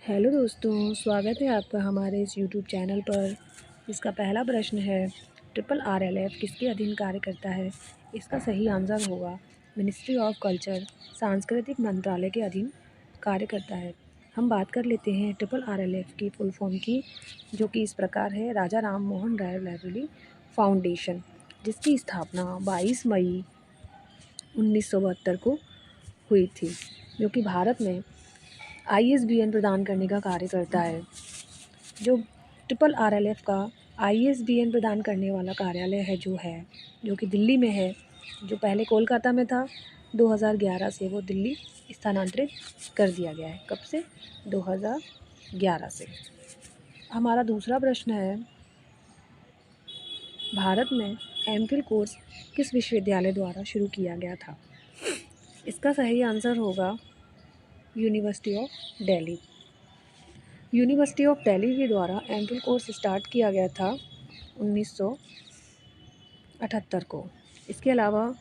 Hello दोस्तों, स्वागत है आपका हमारे इस यूट्यूब चैनल पर। इसका पहला प्रश्न है, ट्रिपल RLF किसके अधीन कार्य करता है? इसका सही आंसर होगा मिनिस्ट्री ऑफ कल्चर, सांस्कृतिक मंत्रालय के अधीन कार्य करता है। हम बात कर लेते हैं ट्रिपल RLF की फुल फॉर्म की, जो कि इस प्रकार है, राजा राम मोहन राय लाइब्रेरी फाउंडेशन, जिसकी स्थापना 22 मई 1972 को हुई थी, जो कि भारत में ISBN प्रदान करने का कार्य करता है। जो ट्रिपल RLF का ISBN प्रदान करने वाला कार्यालय है जो कि दिल्ली में है, जो पहले कोलकाता में था, 2011 से वो दिल्ली स्थानांतरित कर दिया गया है। कब से? 2011 से। हमारा दूसरा प्रश्न है, भारत में MPhil कोर्स किस विश्वविद्यालय द्वारा शुरू किया गया था? इसका सही आंसर होगा university of Delhi. University of Delhi के द्वारा MPhil कोर्स स्टार्ट किया गया था 1978 को। इसके अलावा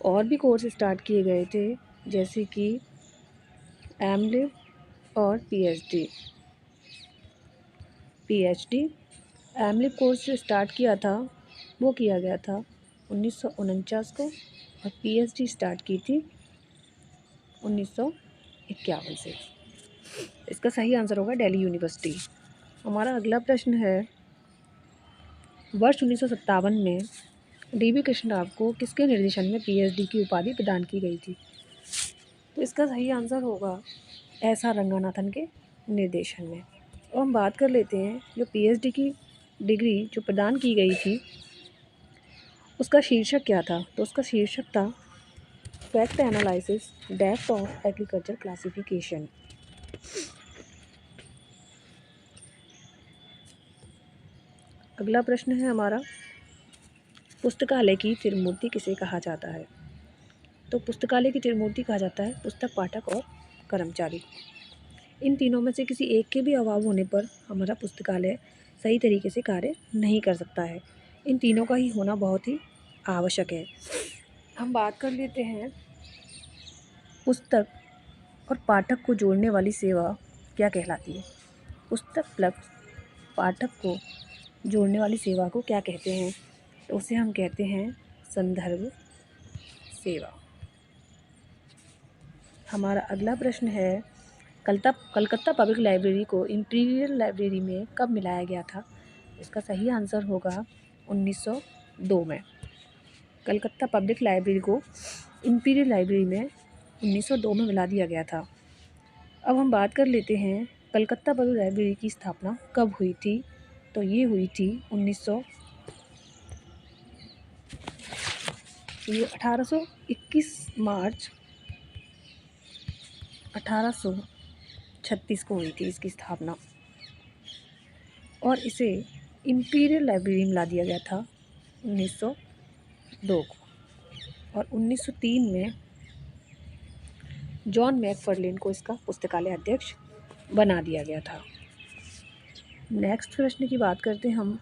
और भी कोर्स स्टार्ट किए गए थे, जैसे कि MLib और PhD। MLib कोर्स जो स्टार्ट किया था वो किया गया था 1949 को, और PhD स्टार्ट की थी 1951 से। इसका सही आंसर होगा दिल्ली यूनिवर्सिटी। हमारा अगला प्रश्न है, वर्ष 1957 में DB कृष्णराव को किसके निर्देशन में PhD की उपाधि प्रदान की गई थी? तो इसका सही आंसर होगा SR रंगनाथन के निर्देशन में। और हम बात कर लेते हैं, जो PhD की डिग्री जो प्रदान की गई थी उसका शीर्षक क्या था? तो उसका शीर्षक था fact analysis depth of agriculture classification. अगला प्रश्न है हमारा, पुस्तकालय की त्रिमूर्ति किसे कहा जाता है? तो पुस्तकालय की त्रिमूर्ति कहा जाता है पुस्तक, पाठक और कर्मचारी। इन तीनों में से किसी एक के भी अभाव होने पर हमारा पुस्तकालय सही तरीके से कार्य नहीं कर सकता है। इन तीनों का ही होना बहुत ही आवश्यक है। हम बात कर लेते हैं, पुस्तक और पाठक को जोड़ने वाली सेवा क्या कहलाती है? पुस्तक प्लस पाठक को जोड़ने वाली सेवा को क्या कहते हैं? तो उसे हम कहते हैं संदर्भ सेवा। हमारा अगला प्रश्न है, कलकत्ता पब्लिक लाइब्रेरी को इंपीरियल लाइब्रेरी में कब मिलाया गया था? इसका सही आंसर होगा 1902 में। कलकत्ता पब्लिक लाइब्रेरी को इंपीरियल लाइब्रेरी में 1902 में मिला दिया गया था। अब हम बात कर लेते हैं, कलकत्ता पब्लिक लाइब्रेरी की स्थापना कब हुई थी? तो ये हुई थी 1821 मार्च 1836 को हुई थी इसकी स्थापना, और इसे इंपीरियल लाइब्रेरी में ला दिया गया था 1902 को, और 1903 में जॉन मैकफर्लेन को इसका पुस्तकालय अध्यक्ष बना दिया गया था। नेक्स्ट प्रश्न की बात करते हैं हम,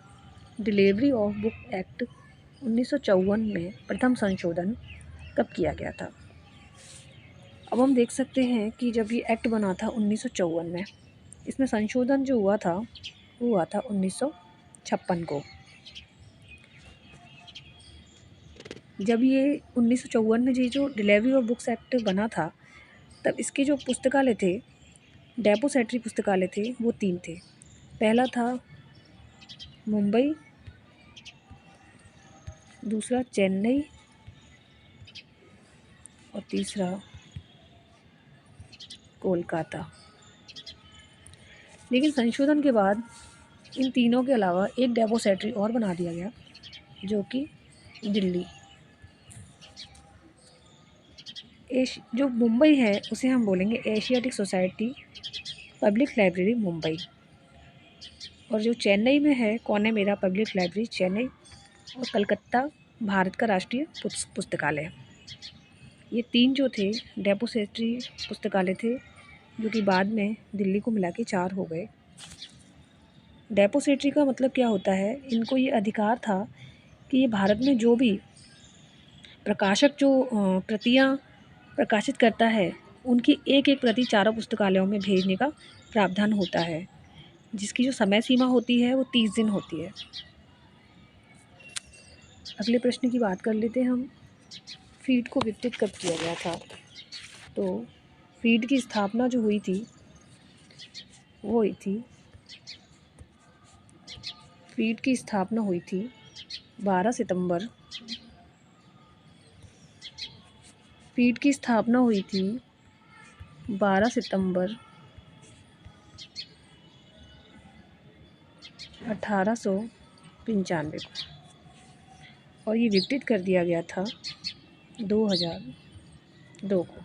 डिलीवरी ऑफ बुक एक्ट 1954 में प्रथम संशोधन कब किया गया था? अब हम देख सकते हैं कि जब ये एक्ट बना था 1954 में, इसमें संशोधन जो हुआ था वो हुआ था 1956 को। जब ये 1954 में ये जो डिलीवरी ऑफ बुक्स एक्ट बना था, तब इसके जो पुस्तकालय थे, डेपोसेटरी पुस्तकालय थे, वो 3 थे। पहला था मुंबई, दूसरा चेन्नई, और तीसरा कोलकाता। लेकिन संशोधन के बाद इन तीनों के अलावा एक डेपोसेटरी और बना दिया गया, जो कि दिल्ली। जो मुंबई है उसे हम बोलेंगे Asiatic society public library Mumbai, और जो चेन्नई में है कौनेमेरा पब्लिक लाइब्रेरी चेन्नई, और कलकत्ता भारत का राष्ट्रीय पुस्तकालय। ये 3 जो थे डेपोसेटरी पुस्तकालय थे, जो कि बाद में दिल्ली को मिला के 4 हो गए। डेपोसेटरी का मतलब क्या होता है? इनको ये अधिकार था कि ये भारत में जो भी प्रकाशक जो प्रतियाँ प्रकाशित करता है उनकी एक एक प्रति चारों पुस्तकालयों में भेजने का प्रावधान होता है, जिसकी जो समय सीमा होती है वो 30 दिन होती है। अगले प्रश्न की बात कर लेते हैं हम। फीड को विकसित कब किया गया था? तो फीड की स्थापना जो हुई थी वो हुई थी फीड की स्थापना हुई थी 12 सितंबर। फीड की स्थापना हुई थी 12 सितंबर 1895 को, और ये विकसित कर दिया गया था 2002 को।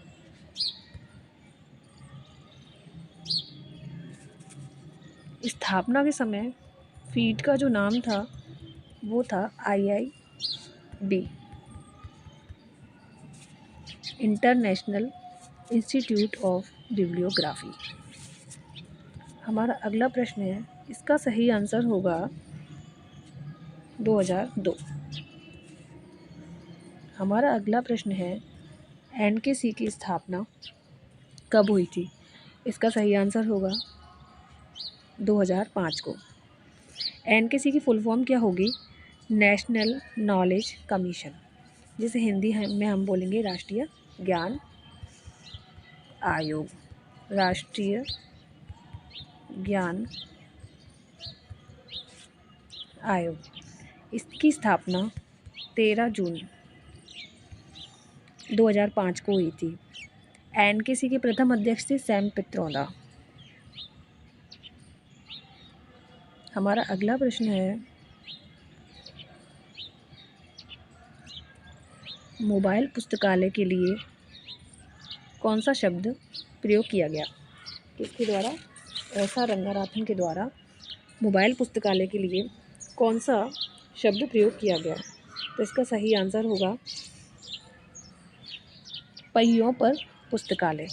स्थापना के समय फीड का जो नाम था वो था IIB, international institute of bibliography. हमारा अगला प्रश्न है, इसका सही आंसर होगा 2002। हमारा अगला प्रश्न है, NKC की स्थापना कब हुई थी? इसका सही आंसर होगा 2005 को। NKC की फुल फॉर्म क्या होगी? नेशनल नॉलेज कमीशन, जिसे हिंदी में हम बोलेंगे राष्ट्रीय ज्ञान आयोग। राष्ट्रीय ज्ञान आयोग, इसकी स्थापना 13 जून 2005 को हुई थी। NKC के प्रथम अध्यक्ष थे सैम पित्रोदा। हमारा अगला प्रश्न है, मोबाइल पुस्तकालय के लिए कौन सा शब्द प्रयोग किया गया? किसके द्वारा? ऐसा रंगाराथन के द्वारा मोबाइल पुस्तकालय के लिए कौन सा शब्द प्रयोग किया गया? तो इसका सही आंसर होगा पहियों पर पुस्तकालय,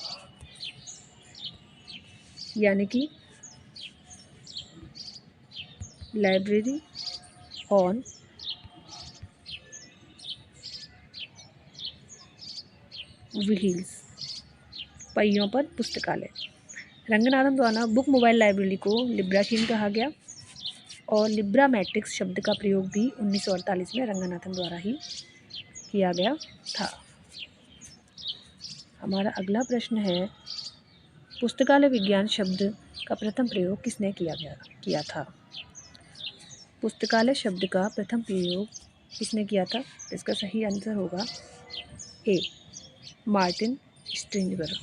यानी कि लाइब्रेरी ऑन व्हील्स, पहियों पर पुस्तकालय। रंगनाथन द्वारा बुक मोबाइल लाइब्रेरी को लिब्राशीन कहा गया, और लिब्रा मैट्रिक्स शब्द का प्रयोग भी 1948 में रंगनाथन द्वारा ही किया गया था। हमारा अगला प्रश्न है, पुस्तकालय विज्ञान शब्द का प्रथम प्रयोग किसने किया था? पुस्तकालय शब्द का प्रथम प्रयोग किसने किया था? इसका सही आंसर होगा ए, मार्टिन स्ट्रिंजबर्ग।